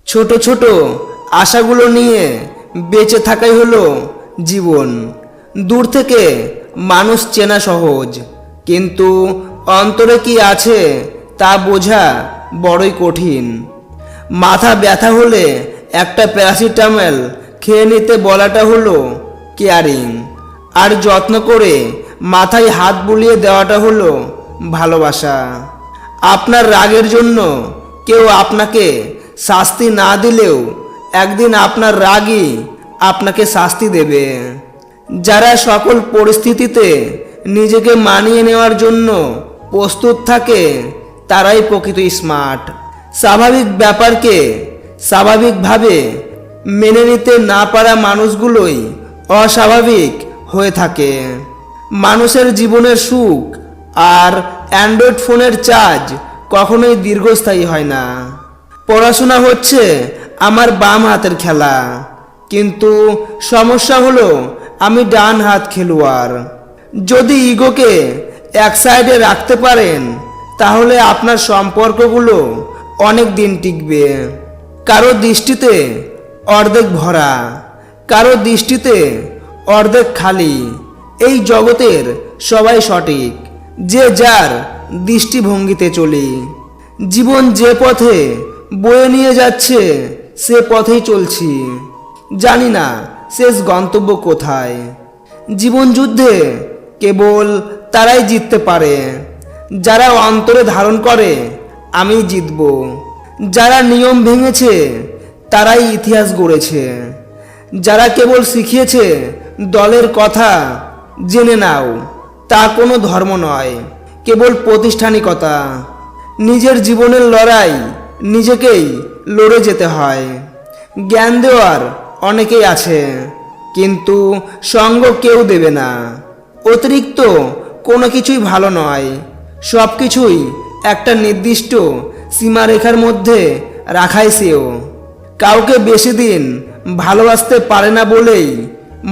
ছোট ছোট আশাগুলো নিয়ে বেঁচে থাকাই হলো জীবন। দূর থেকে মানুষ চেনা সহজ, কিন্তু অন্তরে কি আছে তা বোঝা বড়ই কঠিন। মাথা ব্যথা হলে একটা প্যারাসিটামল খেয়ে নিতে বলাটা হলো কেয়ারিং, আর যত্ন করে মাথায় হাত বুলিয়ে দেওয়াটা হলো ভালোবাসা। আপনার রাগের জন্য কেউ আপনাকে শাস্তি না দিলেও একদিন আপনার রাগই আপনাকে শাস্তি দেবে। যারা সকল পরিস্থিতিতে নিজেকে মানিয়ে নেওয়ার জন্য প্রস্তুত থাকে তারাই প্রকৃত স্মার্ট। স্বাভাবিক ব্যাপারকে স্বাভাবিকভাবে মেনে নিতে না পারা মানুষগুলোই অস্বাভাবিক হয়ে থাকে। মানুষের জীবনের সুখ আর অ্যান্ড্রয়েড ফোনের চার্জ কখনোই দীর্ঘস্থায়ী হয় না। পড়াশোনা হচ্ছে আমার বাম হাতের খেলা, কিন্তু সমস্যা হলো আমি ডান হাত খেলোয়াড়। যদি ইগোকে এক সাইডে রাখতে পারেন তাহলে আপনার সম্পর্কগুলো অনেক দিন টিকবে। কারো দৃষ্টিতে অর্ধেক ভরা, কারো দৃষ্টিতে অর্ধেক খালি। এই জগতের সবাই সঠিক, যে যার দৃষ্টিভঙ্গিতে চলি। জীবন যে পথে বয়ে নিয়ে যাচ্ছে সে পথেই চলছি, জানি না শেষ গন্তব্য কোথায়। জীবন যুদ্ধে কেবল তারাই জিততে পারে যারা অন্তরে ধারণ করে আমি জিতব। যারা নিয়ম ভেঙেছে তারাই ইতিহাস গড়েছে। যারা কেবল শিখিয়েছে দলের কথা জেনে নাও, তা কোনো ধর্ম নয়, কেবল প্রতিষ্ঠানিকতা। নিজের জীবনের লড়াই নিজেকেই লড়ে যেতে হয়। জ্ঞান দেওয়ার অনেকেই আছে, কিন্তু সঙ্গ কেউ দেবে না। অতিরিক্ত কোনো কিছুই ভালো নয়, সব কিছুই একটা নির্দিষ্ট সীমারেখার মধ্যে রাখাই শ্রেয়। কাউকে বেশি দিন ভালোবাসতে পারে না বলেই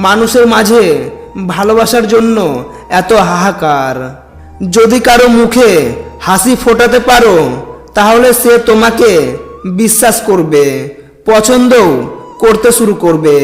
মানুষের মাঝে ভালোবাসার জন্য এত হাহাকার। যদি কারো মুখে হাসি ফোটাতে পারো তাহলে সে তোমাকে বিশ্বাস করবে, পছন্দও করতে শুরু করবে।